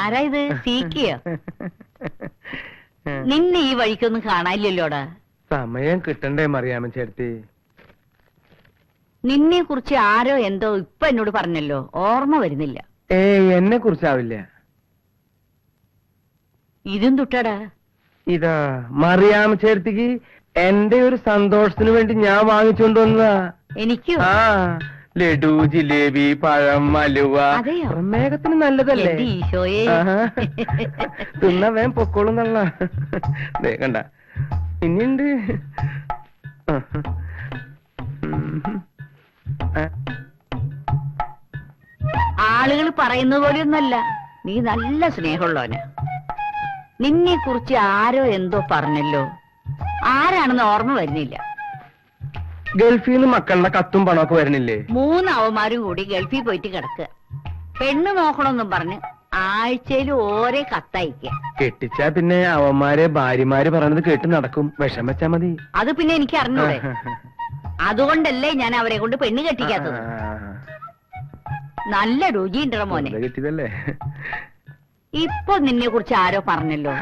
ആരാ ഇത്? സീക്കിയോ? നിന്നെ ഈ വഴിക്കൊന്നും കാണാനില്ലല്ലോടാ. സമയം കിട്ടണ്ടേ മറിയാമ്മ ചേർത്തി? നിന്നെ കുറിച്ച് ആരോ എന്തോ ഇപ്പൊ എന്നോട് പറഞ്ഞല്ലോ, ഓർമ്മ വരുന്നില്ല. എന്നെ കുറിച്ചാവില്ല. ഇതും തുട്ടടാ. ഇതാ മറിയാമ്മ ചേർത്തിക്ക് എന്റെ ഒരു സന്തോഷത്തിന് വേണ്ടി ഞാൻ വാങ്ങിച്ചുകൊണ്ട് വന്നതാ. എനിക്കോ? ആ, ലഡു, ജിലേബി, പഴം, അലുവ. പ്രമേഹത്തിന് നല്ലതല്ലേ? ഈശോയെ, തിന്നാ വേം പൊക്കോളും തള്ള. കണ്ട ഇനിയുണ്ട്. ആളുകൾ പറയുന്ന പോലെയൊന്നല്ല, നീ നല്ല സ്നേഹമുള്ളവന്. നിന്നെ കുറിച്ച് ആരോ എന്തോ പറഞ്ഞല്ലോ, ആരാണെന്ന് ഓർമ്മ വരുന്നില്ല. ഗൾഫിൽ നിന്ന് മക്കളുടെ കത്തും പണമൊക്കെ വരുന്നില്ലേ? 3 അവന്മാരും കൂടി ഗൾഫിൽ പോയിട്ട് കിടക്കുക. പെണ്ണ് നോക്കണമെന്നും പറഞ്ഞ് ആഴ്ചയിൽ ഓരോ കത്തയക്ക. കെട്ടിച്ചാ പിന്നെ അവന്മാരെ ഭാര്യമാര് പറയുന്നത് കേട്ട് നടക്കും. വിഷം വെച്ചാ മതി. അത് പിന്നെ എനിക്ക് അറിഞ്ഞൂടെ? അതുകൊണ്ടല്ലേ ഞാൻ അവരെ കൊണ്ട് പെണ്ണ് കെട്ടിക്കാത്തത്. നല്ല രുചിയുണ്ടോ മോനെ? കിട്ടിയതല്ലേ. ഇപ്പൊ നിന്നെ കുറിച്ച് ആരോ പറഞ്ഞല്ലോ.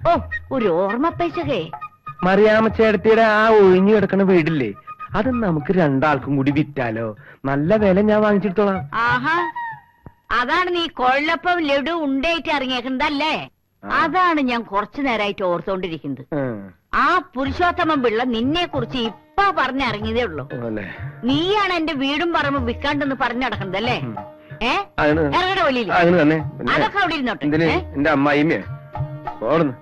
ഓ, ഒരു ഓർമ്മപ്പേശകേ. മറിയാമ്മ ചേട്ടത്തിയുടെ ആ ഒഴിഞ്ഞു കിടക്കണ വീടില്ലേ, അത് നമുക്ക് 2 ആൾക്കും കൂടി വിറ്റാലോ? നല്ല വില ഞാൻ വാങ്ങിച്ചിട്ടോളാം. ആഹാ, അതാണ് നീ കൊള്ളപ്പം ലഡു ഉണ്ടേറ്റ് ഇറങ്ങിയേക്കുന്നതല്ലേ? അതാണ് ഞാൻ കുറച്ചു നേരമായിട്ട് ഓർത്തോണ്ടിരിക്കുന്നത്. ആ പുരുഷോത്തമൻ പിള്ള നിന്നെ കുറിച്ച് ഇപ്പൊ പറഞ്ഞിറങ്ങിയതേ ഉള്ളൂ. നീയാണ് എന്റെ വീടും പറമ്പും വിൽക്കാണ്ടെന്ന് പറഞ്ഞു നടക്കുന്നതല്ലേ? ഇറങ്ങടെ വലിയ അതൊക്കെ അവിടെ ഇരുന്നോട്ടെ. എന്റെ അമ്മായിമ്മേ ഓടുന്നു.